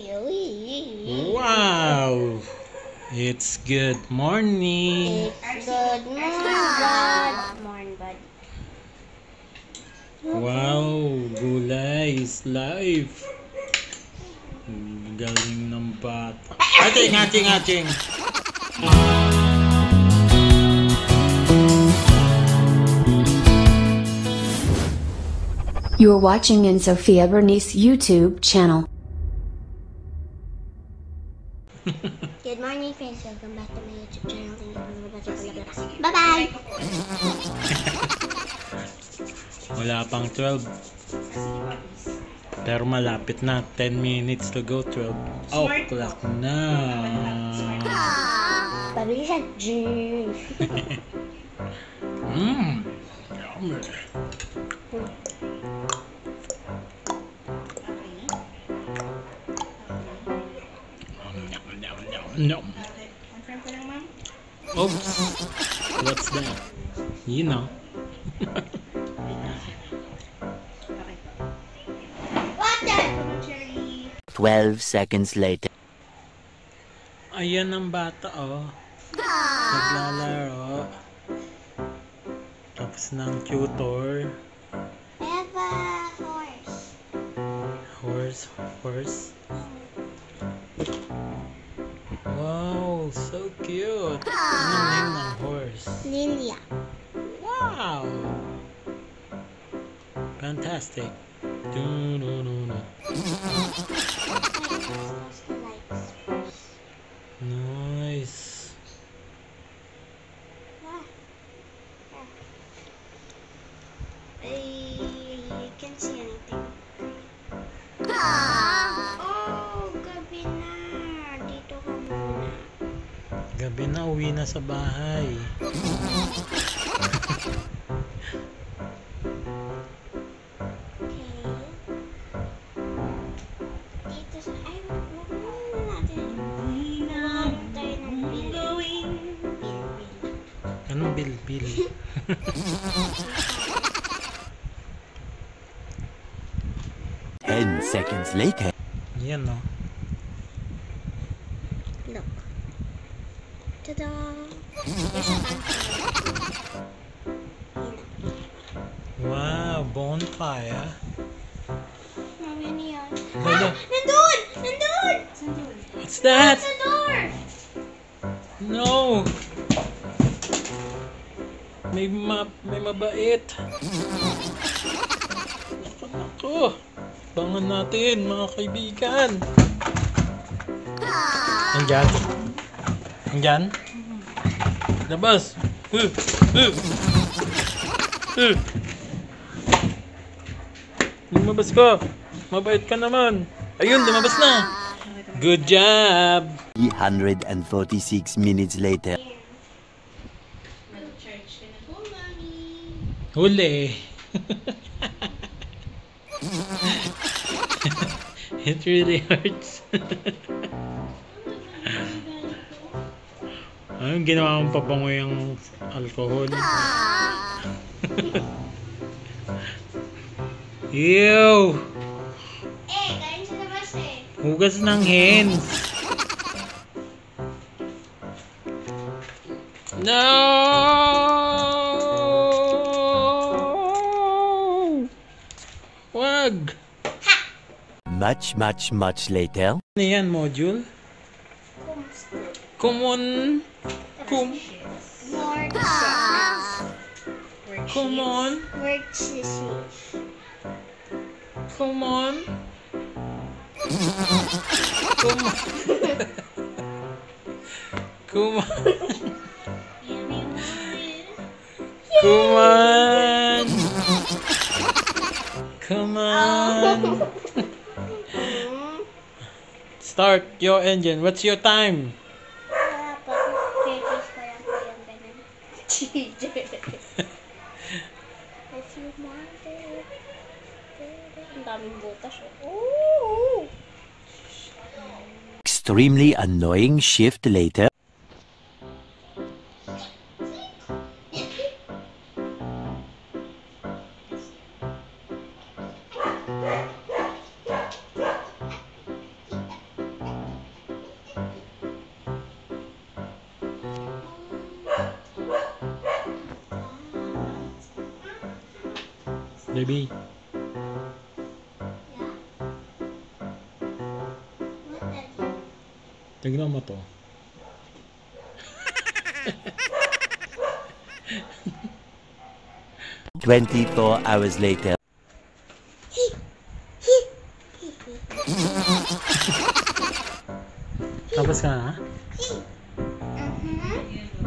Wow! It's good morning. It's good morning, bud. Wow! Gulay is life. Galing ng bata. Ating! You're watching in Sophia Bernice YouTube channel. Good morning, friends. Welcome back to my YouTube channel. Bye-bye! Wala pang 12. Pero malapit na. 10 minutes to go. 12 o'clock na. Pabilisan. Yummy. No. Oops. What's that? You know. Water! 12 seconds later. Ayan ang bata, oh. Naglalaro. Tapos ng tutor. I have a horse. Horse. Wow, so cute. Anong name ng horse? Lilia. Wow. Fantastic. Nice. I can't see anything. Oh, gabi na. Dito ka muna. Gabi na, uwi na sa bahay. Dito sa... Ay, wag muna natin. Huwag tayo ng bil. Anong bil? 10 seconds later. Yan, no? Look. Ta-da! There's a Wow, bonfire. Mami, ano yan? Hala. Nandun! Nandun! What's that? Sa door! No! May mabait. Ako. Bangan natin, mga kaibigan. Nandyan? Labas. Lumabas ka. Mabait ka naman. Ayun, lumabas na. Good job. 346 minutes later. Mag-church ka na po, Mami. Huli. It really hurts. Ayun, ginawa kong pabango yung alcohol. Ew! Kain sa labas eh. Hugas ng hands. No! Wag! Much later. Ano yan, module? Common. More Come on. worksheets. Come on. Come on. Come on. Come on. Come on. Start your engine. What's your time? Wala pa. 30s pa lang po yung ganun. If you want it. Ang daming butas. Oh! Extremely annoying shift later. baby. Yeah. What, Daddy? Tignan mo to. Twenty-four hours later. Tapos ka na? Mm-hmm.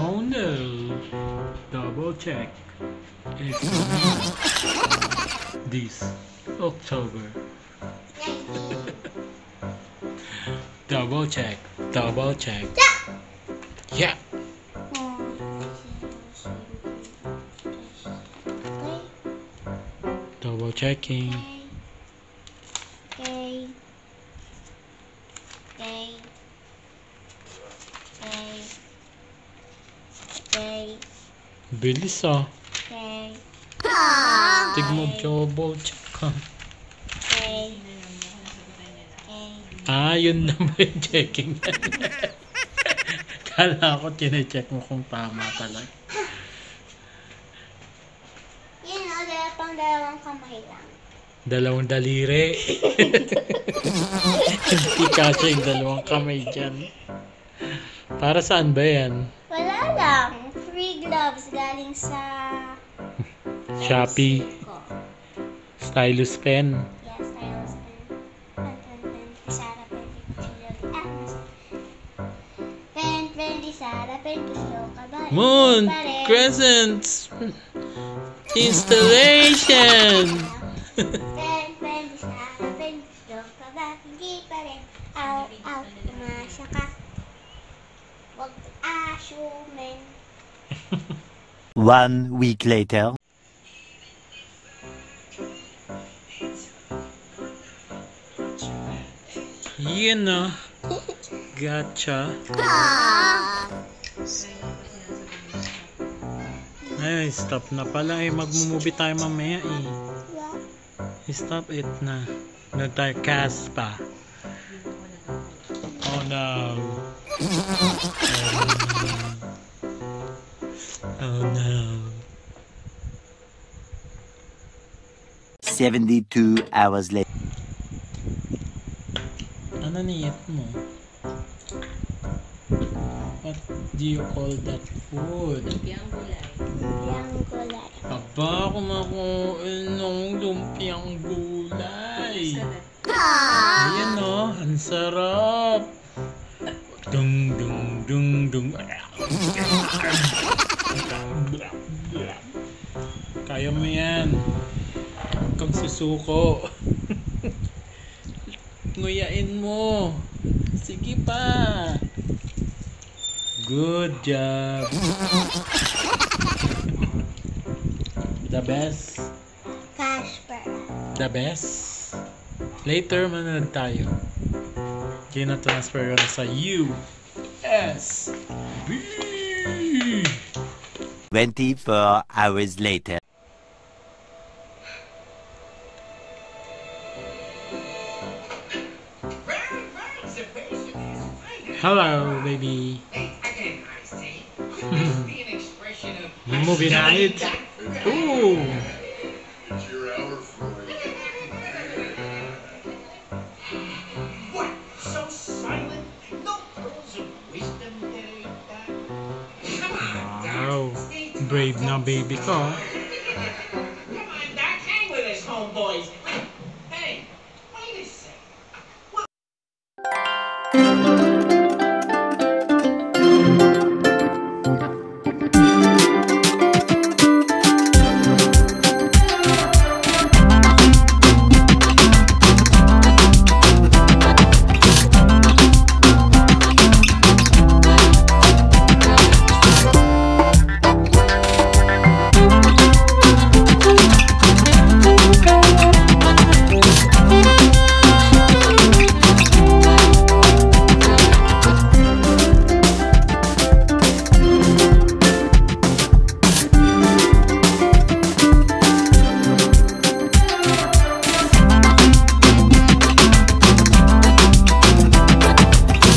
Oh no. Double check. It's this October. Double check. Double check. Yeah. Double checking. Okay. Okay. Okay. Okay. Bilis ah. Okay. Tigmo double check ka. Okay. Okay. Ah, yun na ba yung checking? Kala ko tine-check mo kung tama talaga. Yun o, pang dalawang kamay lang. Dalawang daliri. Hindi kasya yung dalawang kamay dyan. Para saan ba yan? Wala lang. Free gloves galing sa Shopee. ko. Stylus pen. Yes, stylus pen. Pen, Sara pen, pen, Sara pen, gusto ka ba? Moon! Hindi pa rin. Crescents! Installation! Pen, Sara pen, gusto ka ba? Hindi pa rin. Aw, umasya ka. Huwag assumin. 1 week later. Yun na. Gotcha. Ay, stop na pala eh. Mag-movie tayo mamaya eh. Stop it na. Nag-tayo cast pa. Oh no. Oh no. 72 hours later. Ano niyat mo? What do you call that food? Lumpiang gulay. Aba, kumakain ng lumpiang gulay. Ayan o, ang sarap. Dung dung dung dung. Kaya mo yan. Huwag kang susuko. Nguyain mo. Sige pa. Good job. The best. Casper. The best. Later manood tayo. Kina-transfer ko na sa USB. 24 hours later. Hello, baby. Movie night. Ooh. It's your hour, Freud. What? So silent? No pearls of wisdom today? Come on, Wow. Doc. Stay Brave na baby ko.